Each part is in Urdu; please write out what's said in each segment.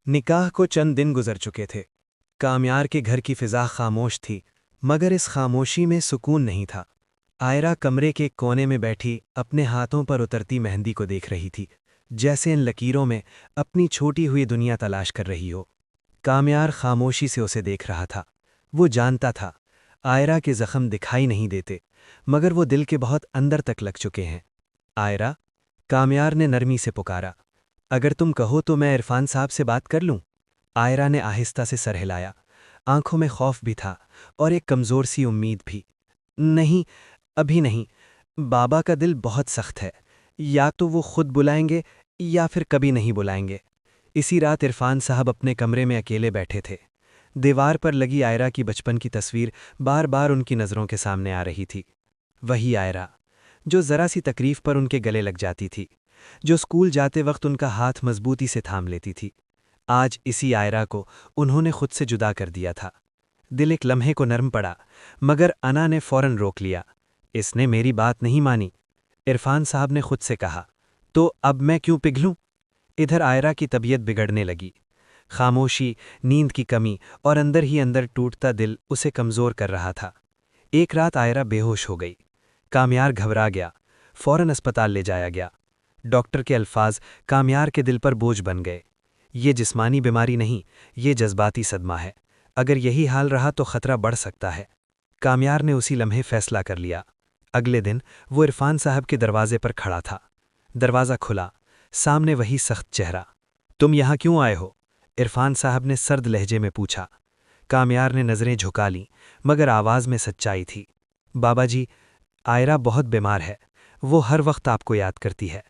نکاح کو چند دن گزر چکے تھے۔ کامیار کے گھر کی فضا خاموش تھی، مگر اس خاموشی میں سکون نہیں تھا۔ آئرہ کمرے کے کونے میں بیٹھی اپنے ہاتھوں پر اترتی مہندی کو دیکھ رہی تھی، جیسے ان لکیروں میں اپنی چھوٹی ہوئی دنیا تلاش کر رہی ہو۔ کامیار خاموشی سے اسے دیکھ رہا تھا۔ وہ جانتا تھا آئرہ کے زخم دکھائی نہیں دیتے، مگر وہ دل کے بہت اندر تک لگ چکے ہیں۔ آئرہ، کامیار نے نرمی سے پکارا، اگر تم کہو تو میں عرفان صاحب سے بات کر لوں۔ آئرہ نے آہستہ سے سر ہلایا، آنکھوں میں خوف بھی تھا اور ایک کمزور سی امید بھی۔ نہیں، ابھی نہیں، بابا کا دل بہت سخت ہے، یا تو وہ خود بلائیں گے یا پھر کبھی نہیں بلائیں گے۔ اسی رات عرفان صاحب اپنے کمرے میں اکیلے بیٹھے تھے۔ دیوار پر لگی آئرہ کی بچپن کی تصویر بار بار ان کی نظروں کے سامنے آ رہی تھی۔ وہی آئرہ جو ذرا سی تکلیف پر ان کے گلے لگ جاتی تھی، جو اسکول جاتے وقت ان کا ہاتھ مضبوطی سے تھام لیتی تھی۔ آج اسی آئرہ کو انہوں نے خود سے جدا کر دیا تھا۔ دل ایک لمحے کو نرم پڑا، مگر انا نے فوراً روک لیا۔ اس نے میری بات نہیں مانی، عرفان صاحب نے خود سے کہا، تو اب میں کیوں پگھلوں؟ ادھر آئرہ کی طبیعت بگڑنے لگی۔ خاموشی، نیند کی کمی اور اندر ہی اندر ٹوٹتا دل اسے کمزور کر رہا تھا۔ ایک رات آئرہ بے ہوش ہو گئی۔ کامیار گھبرا گیا، فوراً اسپتال لے جایا گیا۔ ڈاکٹر کے الفاظ کامیار کے دل پر بوجھ بن گئے۔ یہ جسمانی بیماری نہیں، یہ جذباتی صدمہ ہے۔ اگر یہی حال رہا تو خطرہ بڑھ سکتا ہے۔ کامیار نے اسی لمحے فیصلہ کر لیا۔ اگلے دن وہ عرفان صاحب کے دروازے پر کھڑا تھا۔ دروازہ کھلا، سامنے وہی سخت چہرہ۔ تم یہاں کیوں آئے ہو؟ عرفان صاحب نے سرد لہجے میں پوچھا۔ کامیار نے نظریں جھکا لیں، مگر آواز میں سچائی تھی۔ بابا جی، آئرہ بہت بیمار ہے، وہ ہر وقت آپ کو یاد کرتی ہے۔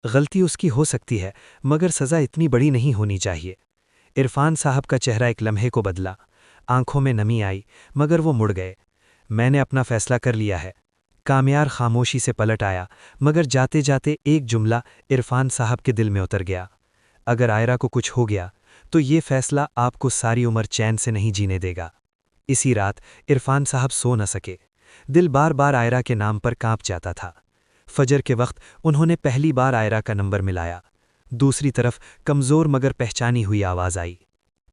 غلطی اس کی ہو سکتی ہے، مگر سزا اتنی بڑی نہیں ہونی چاہیے۔ عرفان صاحب کا چہرہ ایک لمحے کو بدلا، آنکھوں میں نمی آئی، مگر وہ مڑ گئے۔ میں نے اپنا فیصلہ کر لیا ہے۔ کامیار خاموشی سے پلٹ آیا، مگر جاتے جاتے ایک جملہ عرفان صاحب کے دل میں اتر گیا۔ اگر آئرہ کو کچھ ہو گیا تو یہ فیصلہ آپ کو ساری عمر چین سے نہیں جینے دے گا۔ اسی رات عرفان صاحب سو نہ سکے۔ دل بار بار آئرہ کے نام پر کانپ جاتا تھا۔ فجر کے وقت انہوں نے پہلی بار آئرہ کا نمبر ملایا۔ دوسری طرف کمزور مگر پہچانی ہوئی آواز آئی،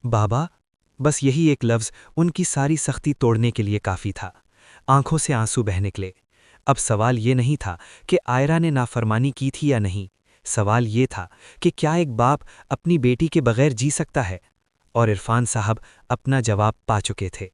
بابا۔ بس یہی ایک لفظ ان کی ساری سختی توڑنے کے لیے کافی تھا۔ آنکھوں سے آنسو بہہ نکلے۔ اب سوال یہ نہیں تھا کہ آئرہ نے نافرمانی کی تھی یا نہیں، سوال یہ تھا کہ کیا ایک باپ اپنی بیٹی کے بغیر جی سکتا ہے؟ اور عرفان صاحب اپنا جواب پا چکے تھے۔